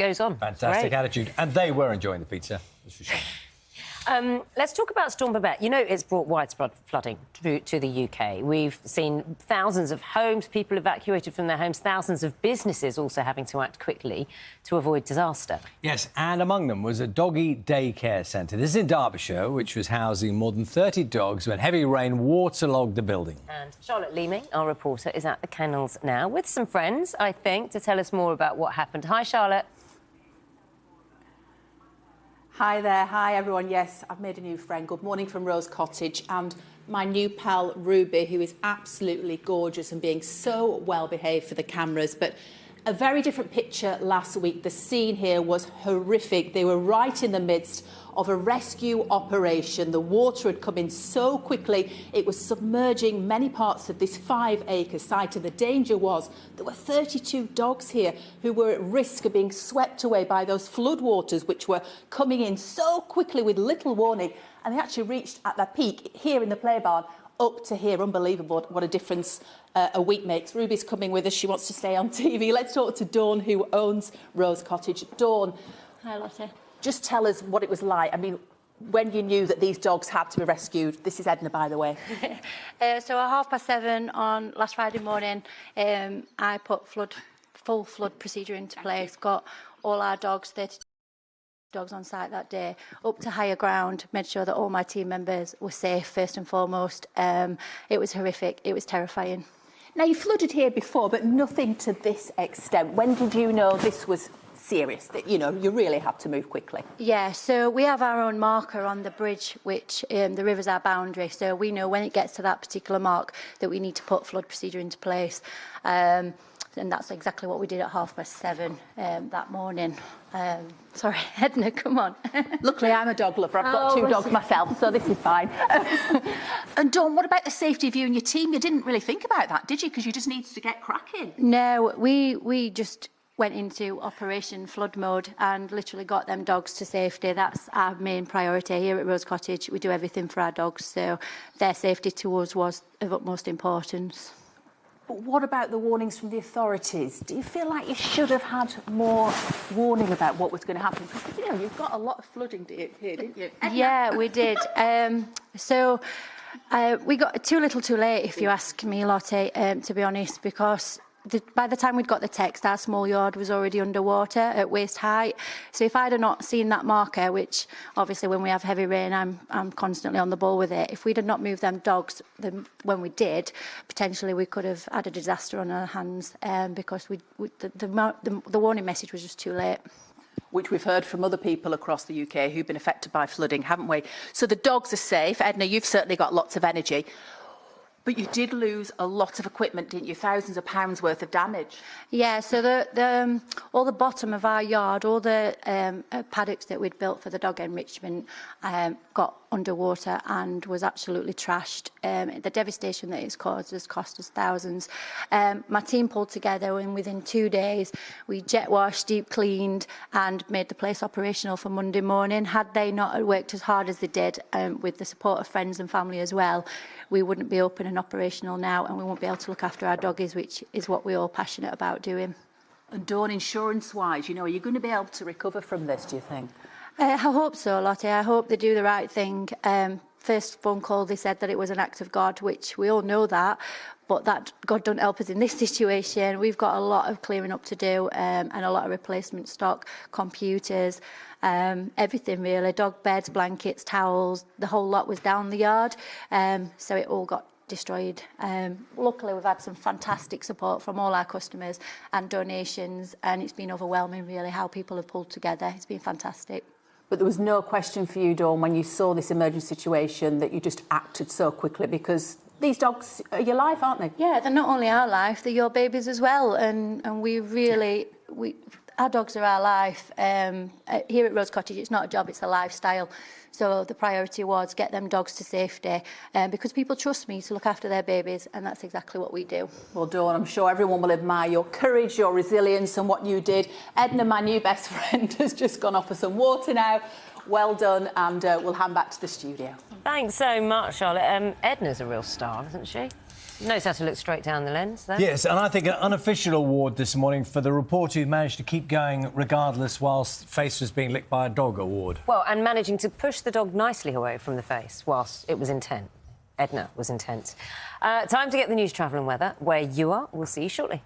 goes on. Fantastic attitude. And they were enjoying the pizza, that's for sure. Let's talk about Storm Babette. You know, it's brought widespread flooding to the UK. We've seen thousands of homes, people evacuated from their homes, thousands of businesses also having to act quickly to avoid disaster. Yes, and among them was a Doggy Daycare Centre. This is in Derbyshire, which was housing more than 30 dogs when heavy rain waterlogged the building. And Charlotte Leeming, our reporter, is at the kennels now with some friends, I think, to tell us more about what happened. Hi, Charlotte. Hi there, hi everyone. Yes, I've made a new friend. Good morning from Rose Cottage, and my new pal Ruby, who is absolutely gorgeous and being so well behaved for the cameras. But a very different picture last week. The scene here was horrific. They were right in the midst of a rescue operation. The water had come in so quickly, it was submerging many parts of this 5-acre site, and the danger was there were 32 dogs here who were at risk of being swept away by those floodwaters which were coming in so quickly with little warning, and they actually reached at their peak here in the play barn up to here. Unbelievable what a difference a week makes. Ruby's coming with us. She wants to stay on TV. Let's talk to Dawn, who owns Rose Cottage. Dawn. Hi, Lotte. Just tell us what it was like. I mean, when you knew that these dogs had to be rescued. This is Edna, by the way. So at 7:30 on last Friday morning, I put full flood procedure into place, got all our dogs, 32 dogs on site that day, up to higher ground, made sure that all my team members were safe, first and foremost. It was horrific. It was terrifying. Now, you flooded here before, but nothing to this extent. When did you know this was serious, that, you know, you really had to move quickly? Yeah, so we have our own marker on the bridge, which the river's our boundary, so we know when it gets to that particular mark that we need to put flood procedure into place. And that's exactly what we did at 7:30 that morning. Sorry, Edna, come on. Luckily, I'm a dog lover. I've got two dogs myself, so this is fine. And Dawn, what about the safety of you and your team? You didn't really think about that, did you? Because you just needed to get cracking. No, we just went into Operation Flood mode and literally got them dogs to safety. That's our main priority here at Rose Cottage. We do everything for our dogs, so their safety to us was of utmost importance. But what about the warnings from the authorities? Do you feel like you should have had more warning about what was going to happen? Because, you know, you've got a lot of flooding here, didn't you? Yeah, we did. We got too little too late, if you ask me, Lotte, to be honest, because by the time we'd got the text, our small yard was already underwater at waist height. So if I'd have not seen that marker, which obviously when we have heavy rain, I'm constantly on the ball with it. If we'd have not moved them dogs when we did, potentially we could have had a disaster on our hands because the warning message was just too late. Which we've heard from other people across the UK who've been affected by flooding, haven't we? So the dogs are safe. Edna, you've certainly got lots of energy. But you did lose a lot of equipment, didn't you? Thousands of pounds worth of damage. Yeah, so all the bottom of our yard, all the paddocks that we'd built for the dog enrichment got underwater and was absolutely trashed. The devastation that it's caused has cost us thousands. My team pulled together and within 2 days we jet washed, deep cleaned and made the place operational for Monday morning. Had they not worked as hard as they did with the support of friends and family as well, we wouldn't be open and operational now, and we won't be able to look after our doggies, which is what we're all passionate about doing. And Dawn, insurance-wise, you know, are you going to be able to recover from this, do you think? I hope so, Lotte. I hope they do the right thing. First phone call, they said that it was an act of God, which we all know that, but that God don't help us in this situation. We've got a lot of clearing up to do and a lot of replacement stock, computers, everything really, dog beds, blankets, towels, the whole lot was down the yard, so it all got destroyed. Luckily, we've had some fantastic support from all our customers and donations, and it's been overwhelming really how people have pulled together. It's been fantastic. But there was no question for you, Dawn, when you saw this emergency situation that you just acted so quickly, because these dogs are your life, aren't they? Yeah, they're not only our life, they're your babies as well. And we really, our dogs are our life. Here at Rose Cottage, it's not a job, it's a lifestyle. So the priority was get them dogs to safety because people trust me to look after their babies, and that's exactly what we do. Well, Dawn, I'm sure everyone will admire your courage, your resilience and what you did. Edna, my new best friend, has just gone off for some water now. Well done, and we'll hand back to the studio. Thanks so much, Charlotte. Edna's a real star, isn't she? Knows how to look straight down the lens, though. Yes, and I think an unofficial award this morning for the reporter who managed to keep going regardless whilst face was being licked by a dog award. Well, and managing to push the dog nicely away from the face whilst it was intent. Edna was intense. Time to get the news, travel and weather. Where you are, we'll see you shortly.